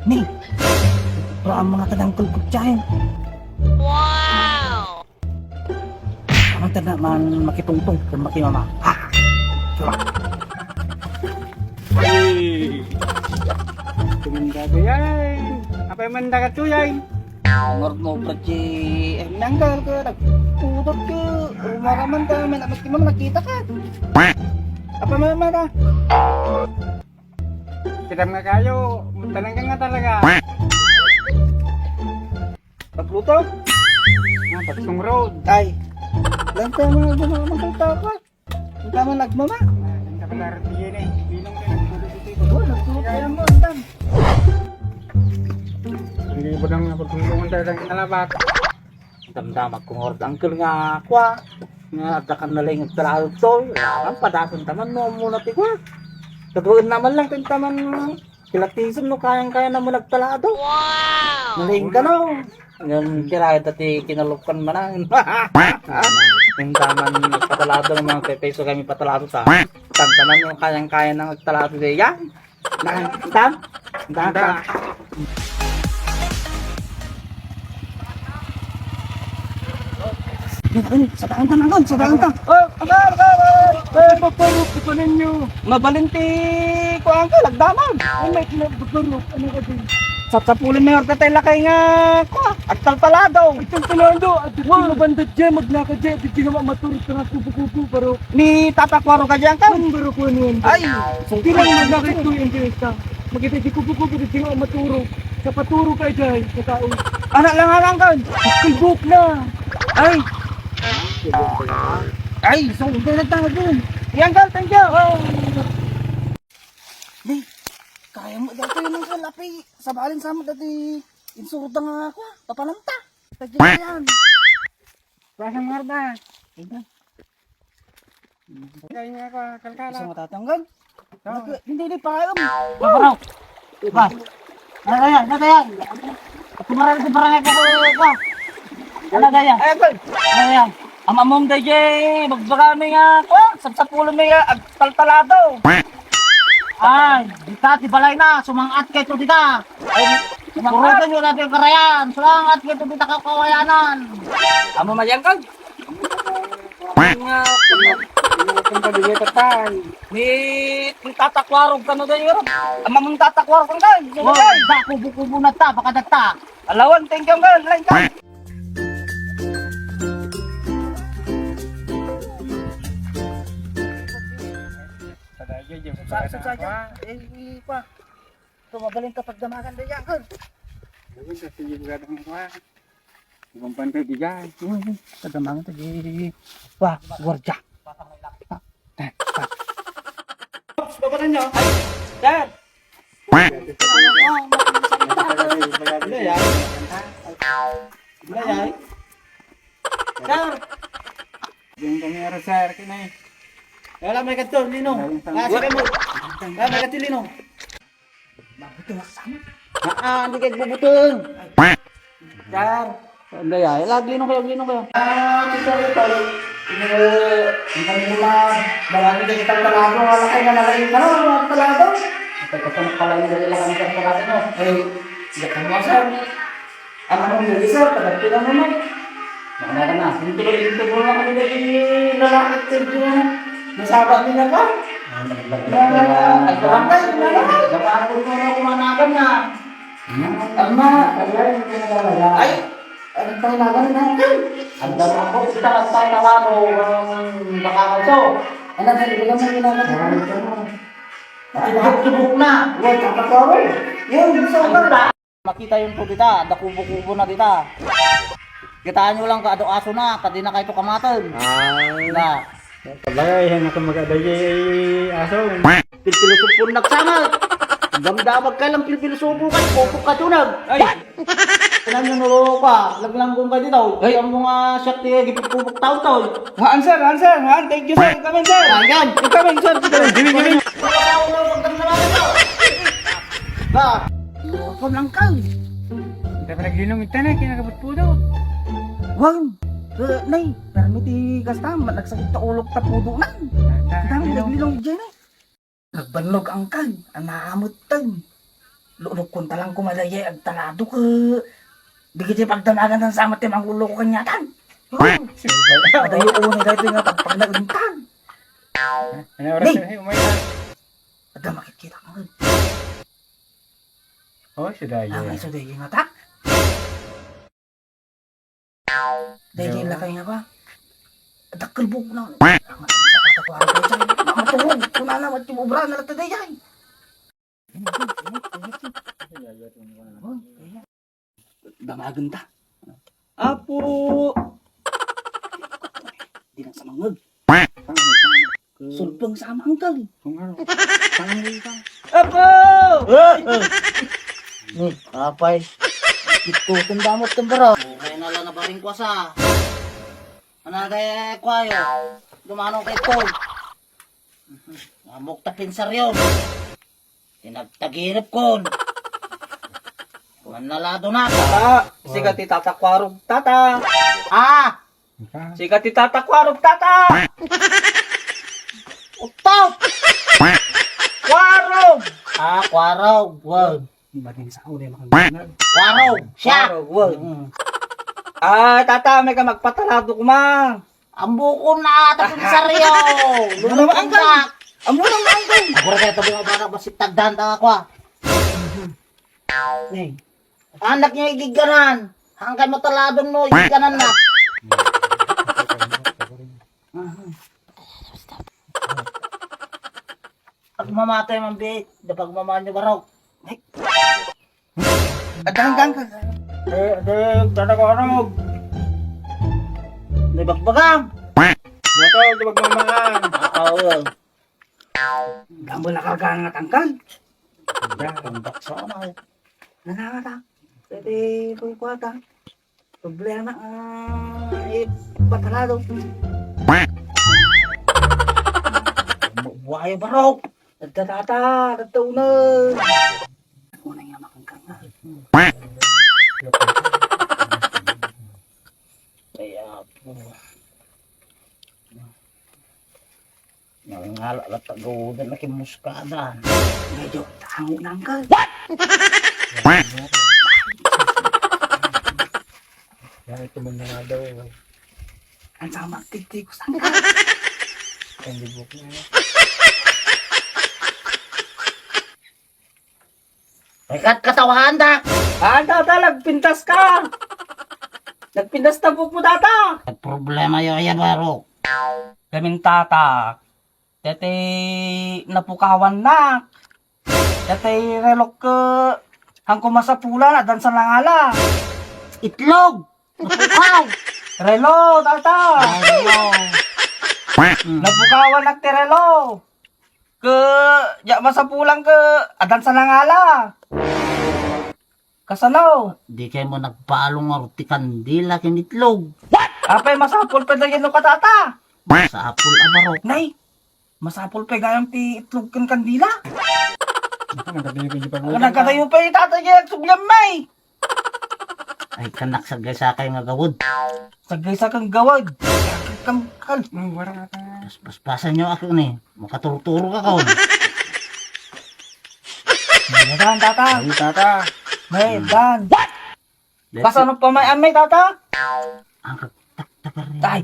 Ni, ito ang mga tanangkol ko dyan. Wow! Ang tanda man makitungtong kung makimama. Ha! Diba? Hey, tumanda ka yan. Apa yang manda ka tuyay? Ngor mo prachi, nanggal ka, nagpudot ka. Umaraman ka, may nakita ka. Apa mana? Kita nga kayo, talaga nga talaga. Pagluto? Nga, Pagsong Road. Ay, lang ka mga gumamakita ka. Ang tama nagmama. Ang kapalaran diyan eh. Bilang ka nagtulog dito. Oo, nagtulog kaya mo, andan. Hindi ba nang pagtulungan tayo ng alabat? Damdamag kong orda angkol nga kwa. Nga adakan na lang yung trabaho to. Ang padasan taman mo muna tigwa. Katuwin naman lang kung taman kilatisan no kayang-kaya na mo nagtalado. Wow! Naling ka no. Yung kiraya dati kinalupan man yung taman nagpatalado ng mga peso kami patalado ta. Tantaman yung kayang-kaya na nagtalado de yan. Tam? Sa daan ka na, sa daan ka. Oh, agar! Papalok ko ninyo. Mabalinti ko ang kalagdaman. Ay, may kinabaglarok. Ano ka din? Sapsapulin mo yung tatay lakay nga ko. At taltalado. Itong talado. At ito mabanda dyan. Magnaka dyan. Di nga maturot ka nga kubo-kubo. Baro. Ni tatakwaro ka dyan ka. Ang baro ko ano yan. Ay, Di lang magnaka ito yung diresta. Magkita di kubo-kubo. Di nga maturo. Sa paturo ka dyan. Sa tao. anak lang ang kan. Kalbok na. Ay, ay, so hindi nagtawag dun. Yan ka, thank you. Di, kaya mo dati yun ang kalapi. Sabalin sa mo dati. Insurda nga ako. Papalanta. Tagyan yan. Pasang marda. Tingnan. Kaya nga ka. Kalkala. Gusto mo tatanggal? Oo. Hindi pa kayo. Paparaw. Ba? Ano yan? Ano yan? Kumarang sa barangay ko ko. Ano yan? Ano yan? Ang among daye, magbarami nga ko. Sapsapulo may taltalado. Ay, dita, tibalay na. Sumangat kay ito dita. Ay, sumangat nyo natin yung karayan. Sumangat kay ito dita kakawayanan. Amo madyangkag? Nga, Pinagpunta di ka tatay. ni tatakwarog ka no dayo. Amamong tatakwarog ka nga. Wow, da kubo-kubo na ta, baka dagta. Alawan, thank you nga. Lain ka. Sadaya dyan. Sa pa. Tumagaling kapag damagan na yan, kan. Gawin sa tingin ka ng mga. Ibang pantay di dyan. Kadamagan to di. Wah, gwardiya. Babaran nyo. Dad. Ano yan? Ano yan? Sir. Yung kami arasar kinay. Wala may kadto, Lino. Sige mo. May kadto, Lino. Mabuto na kasama. Hindi kayo bubutong. Sir. Ano yan? Lino kayo. Tito, Hindi mula. Marami kayo kitang talado. Wala kayo na nalayin ka no? Talado. Ito ko pala yung dali lang kami sa talado no? Hindi ka mo, sir. Ang anong dali, sir? Kadagti lang naman. Nakana na. Dito lang kami dali lalakit ko. Nasaba nila ka? Ay, barangay, lalakay. Dapat ko na kumanagan na. Ama, ay, ano tayo nagan natin? Ang dama ko, kita ka tayo nawaro ng bakakalso. Ano tayo, ibigay mo ginagawa? Tubok na. Huwag kapatoro. Yun, gusto ko na. Makita yung po dita, dakubo-kubo na dita. Kitaan nyo lang ka, aso na, kadi na kayo kamatan. Na. Kabay, yan ako mag-aday aso. Pilpilusupon nagsama. Damdamag ka lang pilpilusupo ka, pupok ka tunag. Ay! Kailan nyo nuloko ka, laglangkong ka dito. Ay! Ang mga syakti, gipupupok taon-taon. Haan sir, thank you sir. Ikamin sir. Ayan! Ikamin sir. Gawin. Ba? Ako lang ka. Kita pa naglinom ito na, kinakabot po daw. Wag! Nay, permiti kasta, nagsakit ta ulok ta pudo man. Kita mo naglilong dyan eh. Nagbanlog ang kan, ang nakamutan. lulog ko talang kumalaya ang talado ka. Di kita pagdanagan ng sama tim ang ulo ko kanyatan. Ada yung una dahil nga pag naglintan. Ano oras na umayan? Ada makikita ka nga. Oh, si Dayo. Ang iso dahil nga ta. Dahil lakay nga ba? Dakal buko na. Ang sa katakwara ko dyan. Matulog. Kuna na matibubra na lang dahil. Damagan ta. Apo! Di na sa mangag. Sulpang sa amangkal. Apo! Apay. Ito kung damot kang baro. Kaya nalang na baring kwa sa. Anagay kwayo. Dumanong kay Paul. Amok tapin sa riyon. Tinagtagirip kon. Manalado na. Tata. Siga ti tatakwarog tata. Ah! Siga ti tatakwarog tata. Utop! Kwarog! Ah, kwarog. Wag. Bagay sa uli makagana. Kwarog! Siya! Wag. Ah, tata, may ka magpatalado ko ma. Ang buko na, tapos sa riyo. Lumang ka. Ang lumang angkong. Ako rin ito mga baka basit tagdahan ako ah. Ning. Anak niya igiganan. Hanggang mataladong no, igiganan na. Pag mamatay man be, pag mamahal niyo baraw. Adang-dang ka. Tanda ko arog. Nibagbagang. Dito, tubag mamaan. Oo. Gambo na kagangat angkal. Tambak sa ano. Nanakata. Pwede po kwata. Problema batalado. Buhay barok. Nagtatata, nagtaunan. Ako na nga makangkangal. Kaya po. Nangala at tagudan na kimuskadan. Medyo tango na angkal. Yan ito mo na nga daw. Ang sama tigti ko sa angkal. Hindi book na. Ikat katawahan da. Tata, nagpintas ka. Nagpintas na po tata. Problema yun yan, baro. Kaming tata. Tete, napukawan na. Tete, relok ka. Hangko masapulan, adan sa langala. Itlog. Napukaw. Relo, tata. Relo. Napukawan nagtirelo. Ke, ya masapulang ke, adan sa langala. Kasano? Di kayo mo nagpaalong nga ruti kandila kinitlog. What? Apay, masapol pa dyan no katata. Masapol abaro. Nay, masapol pa gayang ti itlog kan kandila. Nagkatayo pa yung tata niya subyam may. Ay, kanak sagay sa kayo nga gawad. Sagay sa kang gawad. Kamkal. Paspasan nyo ako ni. Makaturo-turo ka kaon. Dan, tata. Ay, tata. May, Dan. What? Kasano pa may amay, tata? Ang taktakar rin. Tay.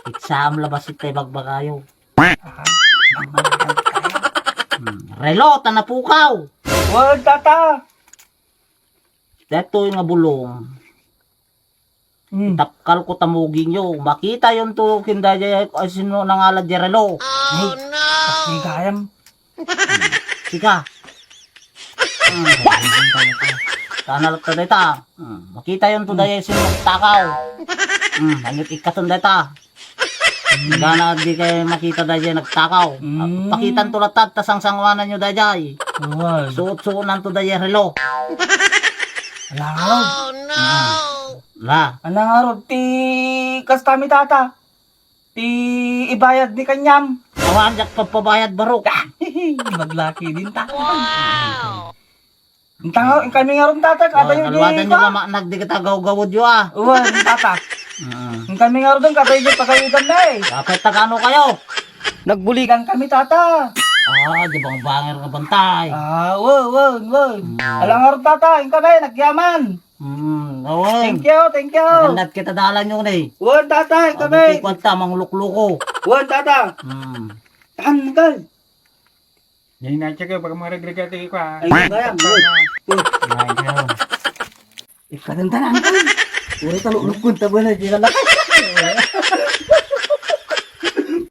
Itsaam labas itay bagbagayo. Relo, tanapukaw. Word, tata. Dito yung nga bulong. Takal ko tamugin nyo. Makita yun to kindaya sino nangalad di relo. Oh no! Sigayam. Sika. Tanal to data. Makita yun to daya sino takaw. Hangit ikaton data. Gana di kayo makita daya nagtakaw. Pakitan to latat tasang sangwanan nyo daya. Suot-suonan to daya relo. Oh no! La. Anang arod ti kas kami tata. Ti ibayad ni kanyam. Awan jak papabayad baro. Maglaki din ta. Wow. Tangaw kami nga ron tata kada yung di. Kalwadan nyo nga nagdi kita gaw-gawod yo ah. Uwan tata. Kami nga ron kada yung pagayudan na eh. Dapat tagano kayo. Nagbuligan kami tata. Di bang banger ka bantay? Wow. Alang araw tata, yung kagay, nagyaman. Awang. Thank you. Nagandat kita dalan yung ni. Wan tata, yung kagay. Abot kwanta, manglukluko. Wan tata. Tahan, kal. Yan na siya pag mga regregati ko ha. Ay, kagaya. Ay, kayo. Ikadanta na, kal. Uri talukun, tabo na, di na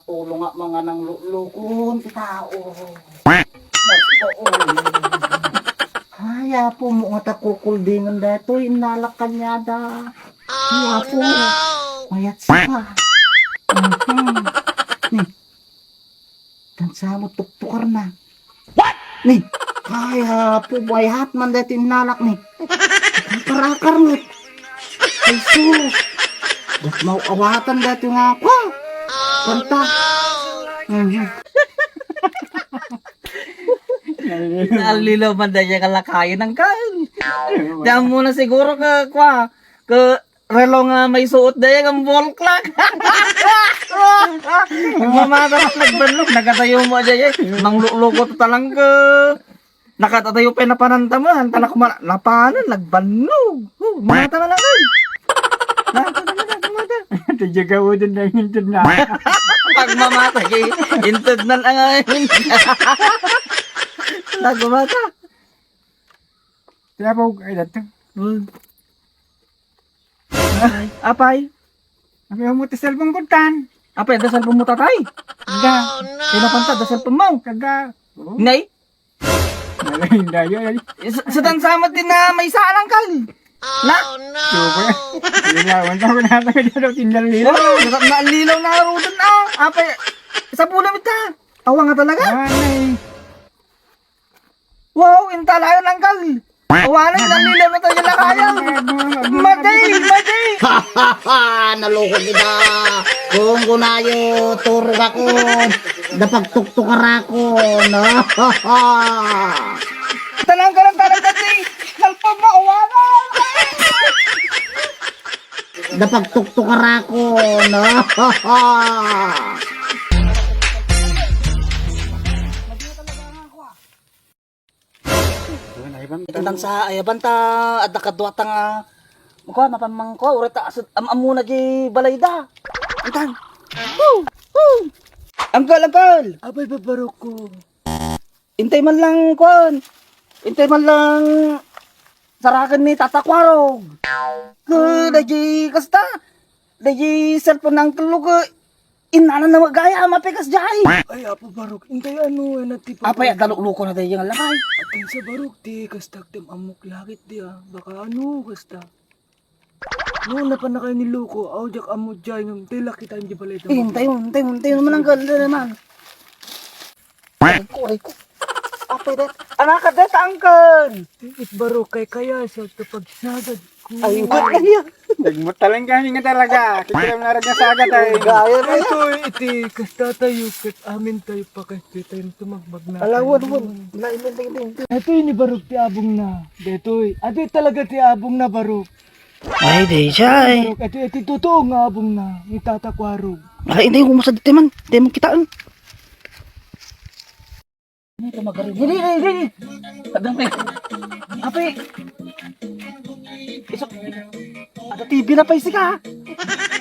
Ulo nga mga nang lukon, tao. Kaya po mo nga takukuldingan dito, inalak ka niya da. Kaya po, mayat siya. Nih, tansa mo tuktukar na. What? Nih, kaya po, bayat man dito inalak ni. Parakar mo. Ay sus. Ba't mau awatan dito nga ako? Kanta. Nalilo man dahil siya kalakayan ng kain. Diyan muna siguro ka relo nga may suot dahil ang wall clock. Nagmamata na nagbanlog. Nagatayo mo dyan manglulukot talang ka. Nakatatayo pa na panantaman. Tanak mo napanan, nagbanlog. Mata na lang kayo. Tiyaga mo din na hintod na. Pag mamata, intod na lang ngayon. Nagmamata. Kaya po, ay dato. Apay? Sabi mo ito cellphone kuntan. Apay, dasal po mo tatay. Kaga. Pinapanta, dasal po mo. Kaga. Nay, Malayin na yun. sa tansamat din na may salang kal. Na? Super. Linawan na ko na ito dito. Tindalilo. Naalilaw na aro dun Apay, sa pulam ita. Awa nga talaga. Anay. Wow, intalayo lang kal. Awa na, nalilaw na tayo na kaya. Matay. Naloko kita. Kung kunayo, turog ako. Napagtuktukar ako. No? Talang ka lang kasi. Nalpag na, awa na. Napagtuktukar ako. No? Tentang sa ayaban ta at nakadwata nga mukha mapamang ko urat amuna di balayda. Antan. Angkol. Abay, babarok ko. Intay man lang kon. Intay man lang sarakan ni tatakwarog. Daji kasta. Daji cellphone ng tulog. Inanan na magaya mapikas jay. Ay, apo barok. Intay ano, nagtipa. Apay daluko na tayo yung lakay. Atin sa barok, di. Kastak dem amok lakit di Baka ano, kasta. Noon na pa na kayo niloko, audyak amok dyan yung tila kita hindi balay. Hintay mo man ang ganda naman. Ay ko. Apay det. Anak ka det, angkol. It barok kay kaya sa pagsagad ko. Ay, kaya. Nagmutalang kami nga talaga. Kikiram na rin na sa agad ay. Gaya na. Ito, iti, kasta tayo, kat amin tayo pa kasi tayo tumagbag na. Alawan. Lain. Ito ni barok ti abong na. Detoy. Ito talaga ti abong na barok. Ay, di siya eh. Barok, ito totoo nga abong na. Itatakwarog. Ay, hindi ko masad dito man. Hindi mo kitaan. Hindi. Adamay. Ape. Isok. Ada TV na pa isi ka.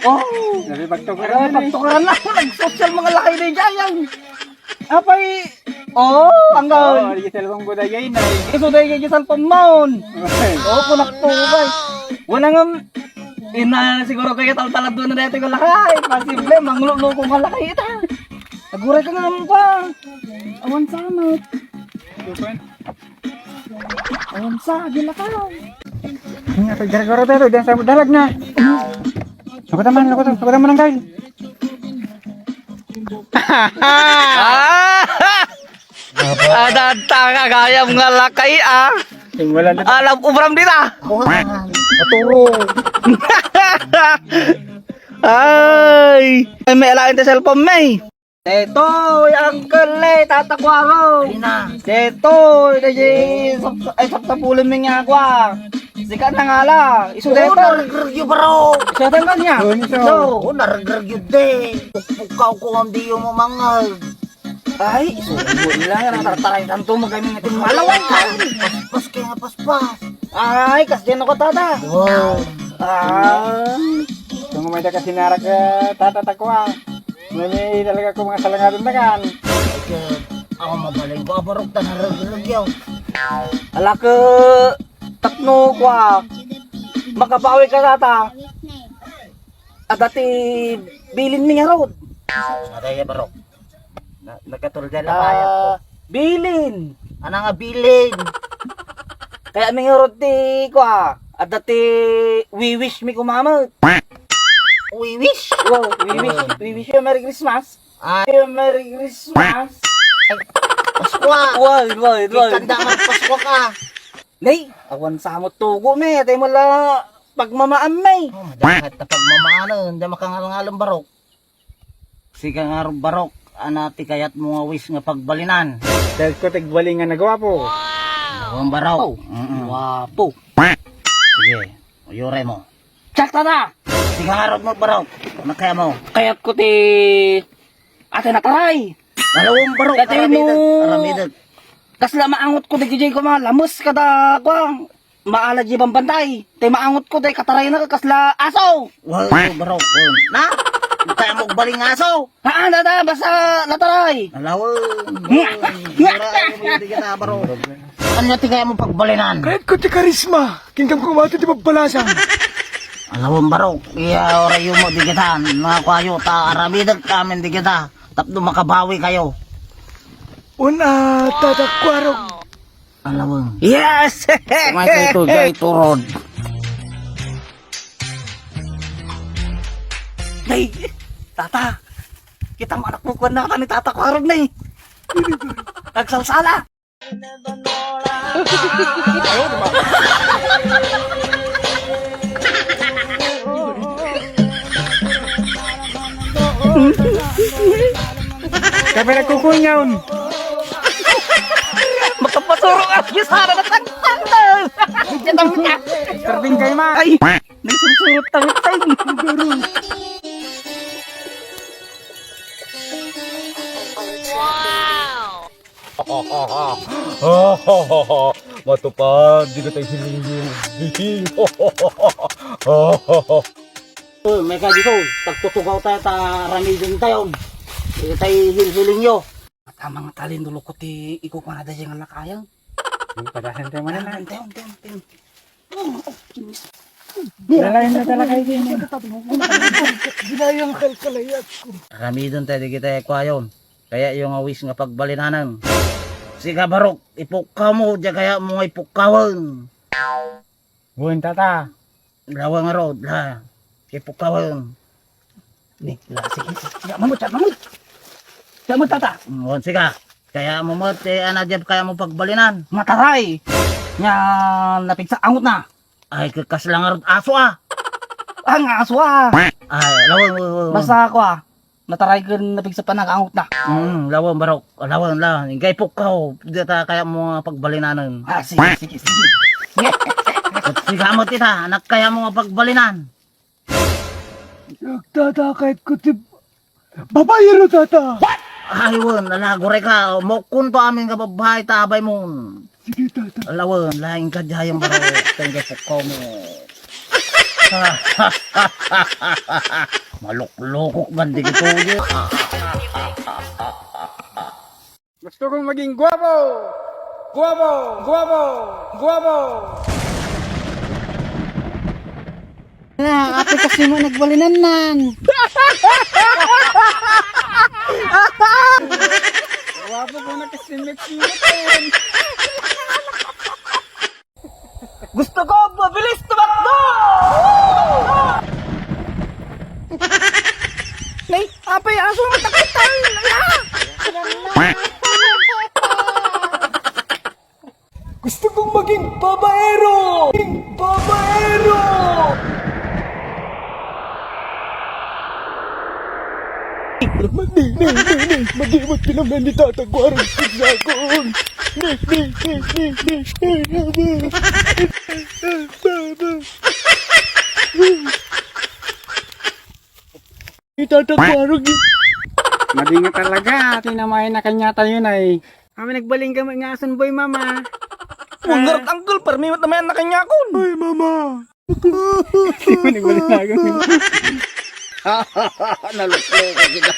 Oh. Sabi Ay, pagtukuran na eh. pagtukaran lang. Nag-social mga lakay na dyan. Apay. Oh, hanggang. Oo, di cellphone ko na yun ay. Iso dahil kaya sa pamon. Oh, kunak po ba? Wala nga. Ina siguro kaya tal-talad doon na dito ko lakay. Posible, mangluloko ka lakay ita. Naguray ka nga mo pa. Awan samot. Awan sa, gila ka. Nga, pagdara-garo tayo. Diyan sa dalag na. Ako naman ang guys. Ada tanga gaya mga lakay Wala na. Alam ubram dita. Maturo. Ay, may alain ta cellphone may. Ito, yung kale, tatakwaro. Ito, ay sapsapulin mo nga kwa. Sikat na nga la. Iso dito. Naragregyo bro. Siya tanggal niya. Oo, niso. So, Naragregyo de. Pukaw ko ang diyo mo mga. Ay, subo lang. Natataray tanto magaming itin malaway ka. Paspas kaya nga paspas. Ay, kasyan ako tata. Wow. Kung may ka sinarak tatatakwa. Nami talaga ko mga salangadon na kan. Ako mabalay ko abarok ta naragyaw. Ala ka, tapno kwa. Makabawi ka tata. At dati, bilin mi nga rod. Aray barok. Nagkatulga na kaya ko. Bilin. Ana nga bilin. Kaya mi nga rod ti kwa. At dati, we wish mi kumamot. We wish. Wow, we wish you Merry Christmas. Ay, Merry Christmas. Paskwa. Wait. Ikanda nga Paskwa ka. Nay, awan sa mo tugo me. Tay mo la pagmamaam may. Oh, madakat na pagmamaano. Hindi makangalang barok. Sige nga barok. Anati kayat mo nga wish nga pagbalinan. Dahil ko tigwali nga nagawa po. Ang barok. Wapo. Sige, uyure mo. Tsak tata. Sige nga mo barok. Ano kaya mo? Kaya't ko ti ate nataray. Dalawang barok. Dati mo- Aramidag. Kasla maangot ko di gijay ko mga lamos kada kwang. Maala di bang bantay. Tay maangot ko day kataray na kasla aso. Wow, barok. Na? Kaya mo baling aso. Haan tata basta nataray. Alawang. Hindi ka na barok. Ano ti kaya mo pagbalinan? Kahit ko ti karisma, kingkang kumati ti pagbalasan. Alawang barok. Iya orayo mo di kita. Mga kwayo ta aramidag kamin di kita. Tapno makabawi kayo. Una, tatakwarog. Alawang. Yes! May kay tugay turod. Nay, tata. Kita mo anak mo kwan na ka ni tata kwarog na eh. Nagsalsala. Kami nagkukunyaw. Makapasurong at yung sana na tagtang. Kitang niya. Tarding kayo ma. Ay, may susurot tangit sa inyo. Matupad, di ka tayo hilingin. Uy, may ka dito. Pagtutugaw tayo ta ramidin tayo. Hindi tayo hilhiling yo. At ang mga talin dulo ko ti ikukuha na dahil ang lakayang. Padasan tayo man na. Tayo. Dalayan na talaga kayo din. Ginayang kalkalayat ko. Ramidin tayo di kita ekwayon. Kaya yung awis nga pagbalinanan. Siga barok, ipukaw mo. Diya kaya mo nga ipukawan. Buwan tata. Lawang road la. Ipukawan. Sige. Mamut. Mamut tata. Siga. Kaya mo mo, anadya kaya mo pagbalinan. Mataray. Nga napigsa angot na. Ay, kakas lang nga aso ah. Ang aso ah. Ay, lawang. Basta ako ah. Nataray ka napigsa pa nakaangot na. Lawang barok. Lawang lang. Ingay pukaw. Dita kaya mo nga pagbalinan. Ah, sige. Siga mo tita, anak kaya mo nga pagbalinan. Nagtatakait ko ti... Babayero tata! Ay, won, nalagore ka. Mokun pa amin ka babahay tabay mo. Sige tata. Alawan, laing ka diyayang barok. Tingay pukaw mo. Malok-lokok bandi kito yun. Gusto kong maging guwapo. Guwapo. Na, ate kasi mo nagbalinan nan. Guwapo ko na kasi Gusto ko mabilis tumakbo! Nay, apay aso matakitay! Gusto kong maging babaero! Babaero! Madi mo pinamnan ni tatagwarang signakon! Itatagwarang Madinga talaga. Tinamayan na kanya tayo na eh. Kami nagbaling kami nga asan boy mama. Huwag na rin, uncle, parmimot naman na kanya ko. Ay, mama. Kami nagbaling na kami. Naluklo ka kita.